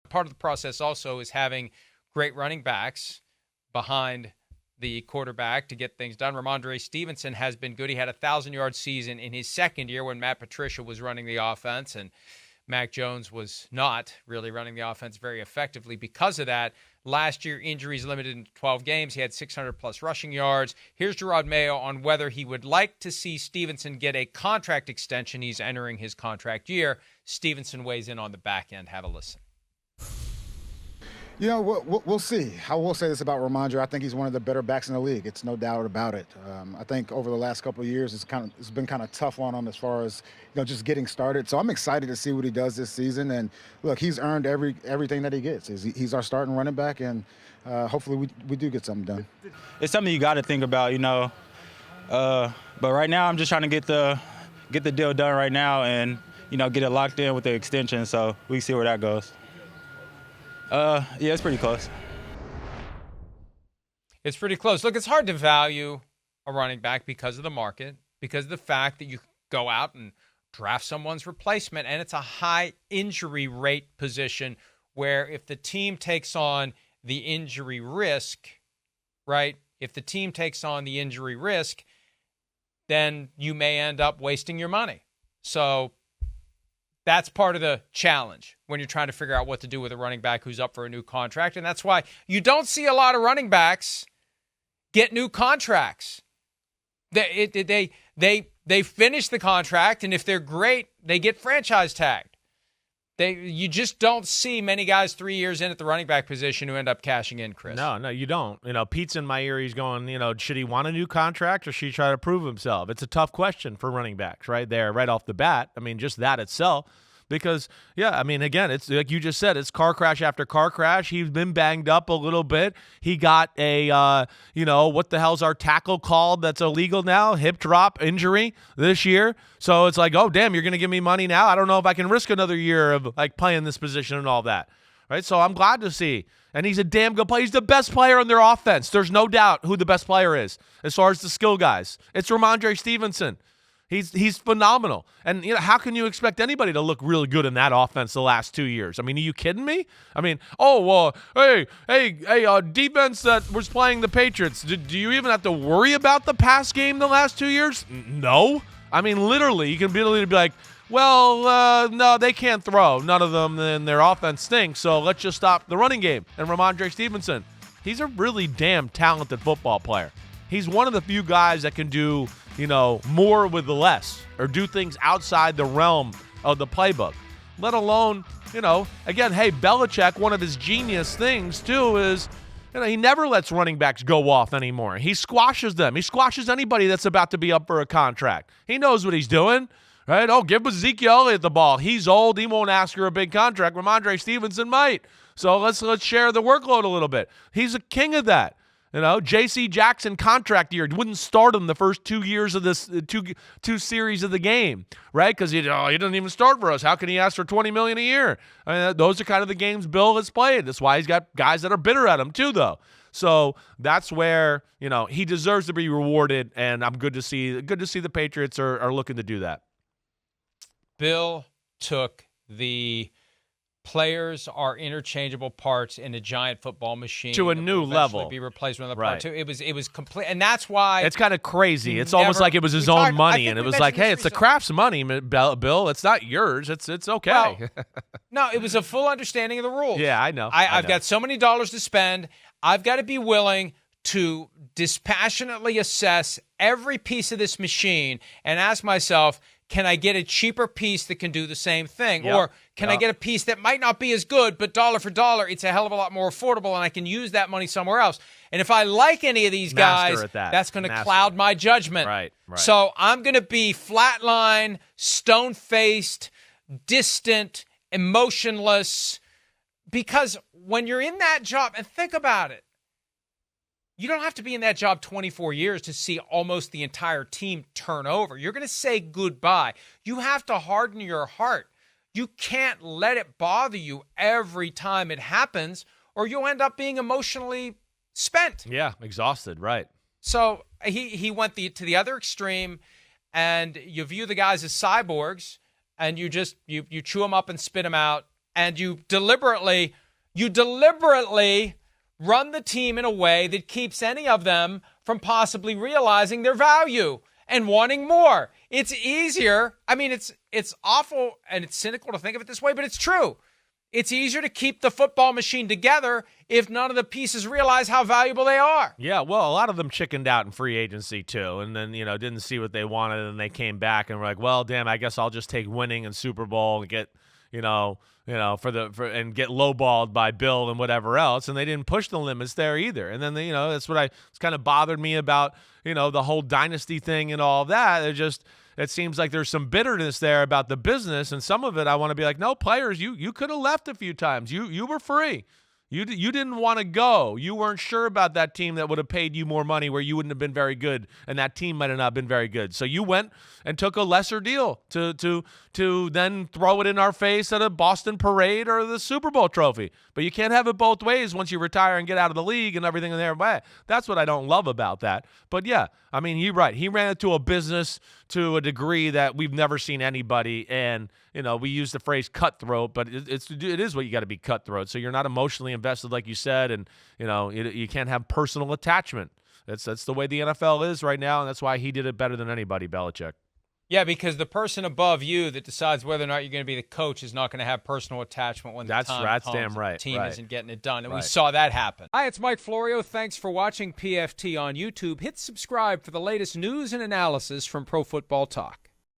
Part of the process also is having great running backs behind the quarterback to get things done. Rhamondre Stevenson has been good. He had a 1,000-yard season in his second year when Matt Patricia was running the offense, and Mac Jones was not really running the offense very effectively because of that. Last year, injuries limited to 12 games. He had 600-plus rushing yards. Here's Gerard Mayo on whether he would like to see Stevenson get a contract extension. He's entering his contract year. Stevenson weighs in on the back end. Have a listen. You know, we'll see. I will say this about Rhamondre. I think he's one of the better backs in the league. It's no doubt about it. I think over the last couple of years, it's been kind of tough on him as far as just getting started. So I'm excited to see what he does this season. And look, he's earned everything that he gets. He's our starting running back, and hopefully we do get something done. It's something you got to think about, But right now, I'm just trying to get the deal done right now, and get it locked in with the extension. So we see where that goes. Yeah, it's pretty close. It's pretty close. Look, it's hard to value a running back because of the market, because of the fact that you go out and draft someone's replacement, and it's a high injury rate position where if the team takes on the injury risk, right, then you may end up wasting your money. So that's part of the challenge when you're trying to figure out what to do with a running back who's up for a new contract. And that's why you don't see a lot of running backs get new contracts. They finish the contract, and if they're great, they get franchise tagged. You just don't see many guys 3 years in at the running back position who end up cashing in, Chris. No, you don't. Pete's in my ear. He's going, should he want a new contract or should he try to prove himself? It's a tough question for running backs right there, right off the bat. just that itself. Because, again, it's like you just said, it's car crash after car crash. He's been banged up a little bit. He got a, what the hell's our tackle called that's illegal now? Hip drop injury this year. So it's like, oh, damn, you're going to give me money now? I don't know if I can risk another year of, playing this position and all that. Right? So I'm glad to see. And he's a damn good player. He's the best player on their offense. There's no doubt who the best player is as far as the skill guys. It's Rhamondre Stevenson. He's phenomenal. And how can you expect anybody to look really good in that offense the last 2 years? Are you kidding me? Defense that was playing the Patriots, do you even have to worry about the pass game the last 2 years? No. Literally, you can be like, no, they can't throw. None of them, and their offense stinks, so let's just stop the running game. And Rhamondre Stevenson, he's a really damn talented football player. He's one of the few guys that can do more with less, or do things outside the realm of the playbook, let alone, again, hey, Belichick, one of his genius things too is, he never lets running backs go off anymore. He squashes them. He squashes anybody that's about to be up for a contract. He knows what he's doing, right? Oh, give Ezekiel Elliott the ball. He's old. He won't ask for a big contract. Rhamondre Stevenson might. So let's share the workload a little bit. He's a king of that. J.C. Jackson contract year wouldn't start him the first 2 years of this two series of the game, right? Because he didn't even start for us. How can he ask for $20 million a year? Those are kind of the games Bill has played. That's why he's got guys that are bitter at him too, though. So that's where he deserves to be rewarded, and I'm good to see the Patriots are looking to do that. Bill took the players are interchangeable parts in a giant football machine to a new level. Be replaced with another part too. It was complete, and that's why it's kind of crazy. It's almost like it was his own money, and it was like, hey, it's the Kraft's money, Bill. It's not yours. It's okay. Well, no, it was a full understanding of the rules. Yeah, I know. I've got so many dollars to spend. I've got to be willing to dispassionately assess every piece of this machine and ask myself, can I get a cheaper piece that can do the same thing? Yep. Or can I get a piece that might not be as good, but dollar for dollar, it's a hell of a lot more affordable, and I can use that money somewhere else? And if I like any of these guys, that's going to cloud my judgment. Right. So I'm going to be flatline, stone-faced, distant, emotionless, because when you're in that job, and think about it, you don't have to be in that job 24 years to see almost the entire team turn over. You're going to say goodbye. You have to harden your heart. You can't let it bother you every time it happens, or you'll end up being emotionally spent. Yeah, exhausted, right. So he went to the other extreme, and you view the guys as cyborgs, and you chew them up and spit them out, and you deliberately run the team in a way that keeps any of them from possibly realizing their value and wanting more. It's easier. I mean, it's awful and it's cynical to think of it this way, but it's true. It's easier to keep the football machine together if none of the pieces realize how valuable they are. Yeah, well, a lot of them chickened out in free agency too, and then didn't see what they wanted, and they came back and were like, well, damn, I guess I'll just take winning and Super Bowl and get and get lowballed by Bill and whatever else, and they didn't push the limits there either. And then that's what it's kind of bothered me about the whole dynasty thing and all of that. It seems like there's some bitterness there about the business, and some of it I want to be like, no, players, you could have left a few times. You were free. You didn't want to go. You weren't sure about that team that would have paid you more money where you wouldn't have been very good, and that team might have not been very good. So you went and took a lesser deal to then throw it in our face at a Boston parade or the Super Bowl trophy. But you can't have it both ways once you retire and get out of the league and everything in there. That's what I don't love about that. But yeah, I mean, you're right. He ran it to a business to a degree that we've never seen anybody. And we use the phrase cutthroat, but it is what you got to be cutthroat. So you're not emotionally invested, like you said, and you can't have personal attachment. That's the way the NFL is right now, and that's why he did it better than anybody, Belichick. Yeah, because the person above you that decides whether or not you're going to be the coach is not going to have personal attachment when the time comes damn right. The team isn't getting it done. And right. We saw that happen. Hi, it's Mike Florio. Thanks for watching PFT on YouTube. Hit subscribe for the latest news and analysis from Pro Football Talk.